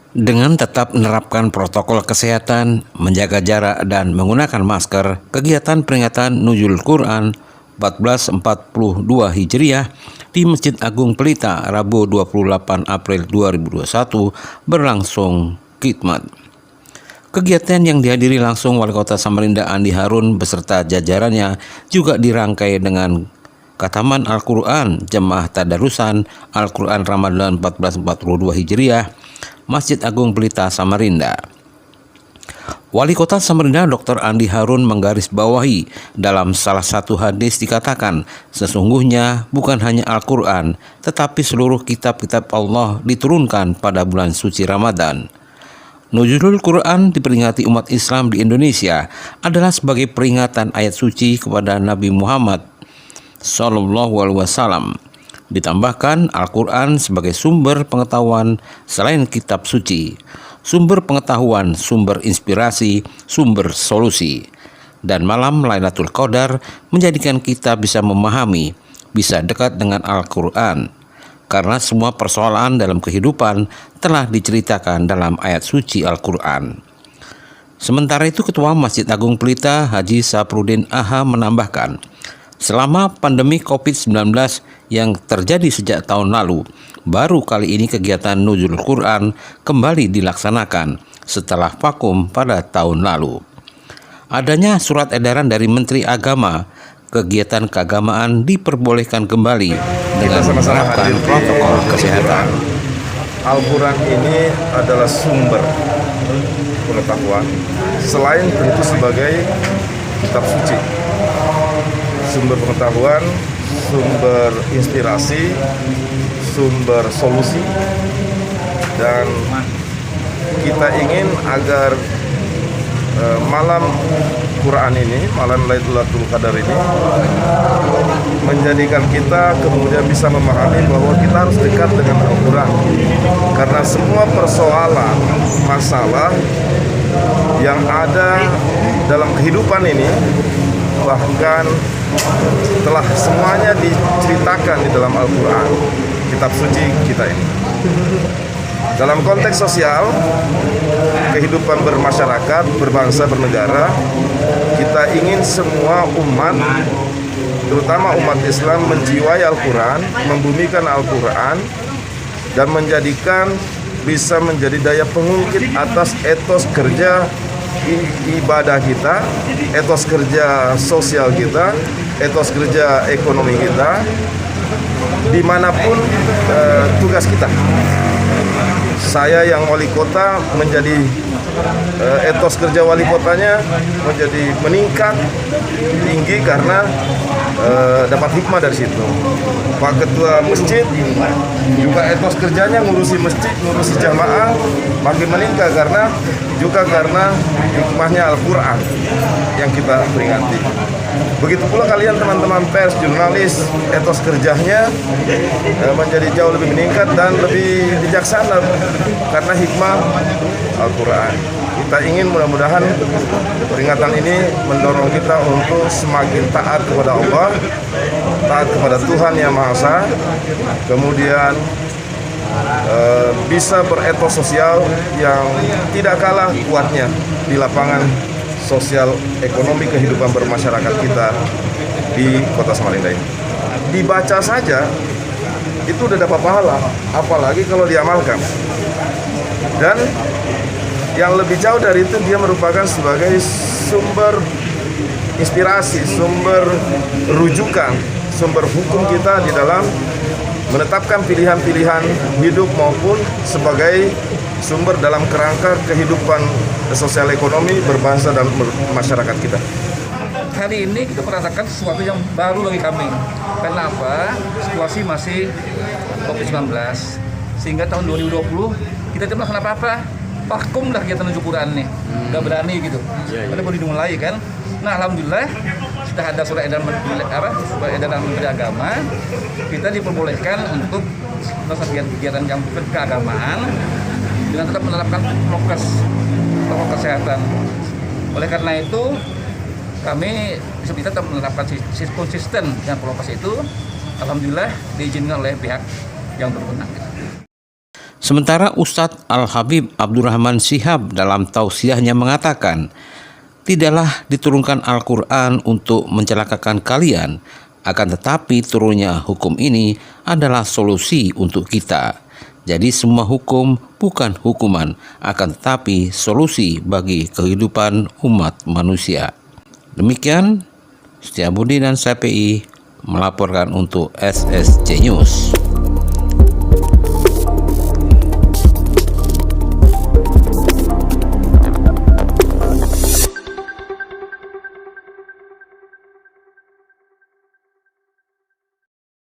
Dengan tetap menerapkan protokol kesehatan, menjaga jarak, dan menggunakan masker, kegiatan peringatan Nuzul Quran 1442 Hijriah di Masjid Agung Pelita Rabu 28 April 2021 berlangsung khidmat. Kegiatan yang dihadiri langsung Wali Kota Samarinda Andi Harun beserta jajarannya juga dirangkai dengan Khataman Al-Quran Jemaah Tadarusan Al-Quran Ramadan 1442 Hijriah Masjid Agung Pelita Samarinda. Wali Kota Samarinda Dr. Andi Harun menggarisbawahi dalam salah satu hadis dikatakan, sesungguhnya bukan hanya Al-Quran, tetapi seluruh kitab-kitab Allah diturunkan pada bulan suci Ramadan. Nuzulul Quran diperingati umat Islam di Indonesia adalah sebagai peringatan ayat suci kepada Nabi Muhammad SAW. Ditambahkan Al-Quran sebagai sumber pengetahuan selain kitab suci, sumber pengetahuan, sumber inspirasi, sumber solusi. Dan malam Lailatul Qadar menjadikan kita bisa memahami, bisa dekat dengan Al-Quran. Karena semua persoalan dalam kehidupan telah diceritakan dalam ayat suci Al-Quran. Sementara itu Ketua Masjid Agung Pelita Haji Saprudin Aha menambahkan, selama pandemi COVID-19 yang terjadi sejak tahun lalu, baru kali ini kegiatan Nuzul Quran kembali dilaksanakan setelah vakum pada tahun lalu. Adanya surat edaran dari Menteri Agama, kegiatan keagamaan diperbolehkan kembali dengan menerapkan protokol kesehatan. Al-Quran ini adalah sumber pengetahuan, selain tentu sebagai kitab suci. Sumber pengetahuan, sumber inspirasi, sumber solusi, dan kita ingin agar malam Quran ini, malam Lailatul Qadar ini menjadikan kita kemudian bisa memahami bahwa kita harus dekat dengan Al-Quran, karena semua persoalan, masalah yang ada dalam kehidupan ini bahkan telah semuanya diceritakan di dalam Al-Quran, kitab suci kita ini. Dalam konteks sosial, kehidupan bermasyarakat, berbangsa, bernegara, kita ingin semua umat, terutama umat Islam, menjiwai Al-Quran, membumikan Al-Quran, dan menjadikan bisa menjadi daya pengungkit atas etos kerja ibadah kita, etos kerja sosial kita, etos kerja ekonomi kita, dimanapun tugas kita. Saya yang wali kota menjadi etos kerja wali kotanya menjadi meningkat tinggi karena dapat hikmah dari situ. Pak Ketua Masjid juga etos kerjanya ngurusi masjid, ngurusi jamaah makin meningkat karena hikmahnya Al-Quran yang kita peringati. Begitu pula kalian teman-teman pers, jurnalis, etos kerjanya menjadi jauh lebih meningkat dan lebih bijaksana karena hikmah Al-Quran. Kita ingin mudah-mudahan peringatan ini mendorong kita untuk semakin taat kepada Allah, taat kepada Tuhan Yang Maha Esa, kemudian bisa beretos sosial yang tidak kalah kuatnya di lapangan sosial ekonomi kehidupan bermasyarakat kita di Kota Samarinda ini. Dibaca saja itu udah dapat pahala, apalagi kalau diamalkan. Dan yang lebih jauh dari itu, dia merupakan sebagai sumber inspirasi, sumber rujukan, sumber hukum kita di dalam menetapkan pilihan-pilihan hidup maupun sebagai sumber dalam kerangka kehidupan sosial ekonomi berbangsa dan masyarakat kita. Hari ini kita merasakan sesuatu yang baru bagi kami. Kenapa? Situasi masih COVID-19, sehingga tahun 2020 kita tidak melakukan apa-apa. Vakum dah kegiatan Nuzul Quran nih, nggak berani gitu. Padahal baru dimulai kan. Nah, alhamdulillah sudah ada surat edaran Menteri Agama, kita diperbolehkan untuk melaksanakan kegiatan yang keagamaan dengan tetap menerapkan protokol kesehatan. Oleh karena itu, kami bisa tetap menerapkan konsisten dengan prokes itu. Alhamdulillah diizinkan oleh pihak yang berwenang. Sementara Ustadz Al-Habib Abdurrahman Shihab dalam tausiahnya mengatakan, tidaklah diturunkan Al-Quran untuk mencelakakan kalian, akan tetapi turunnya hukum ini adalah solusi untuk kita. Jadi semua hukum bukan hukuman, akan tetapi solusi bagi kehidupan umat manusia. Demikian, Setiabudi dan SPI melaporkan untuk SSC News.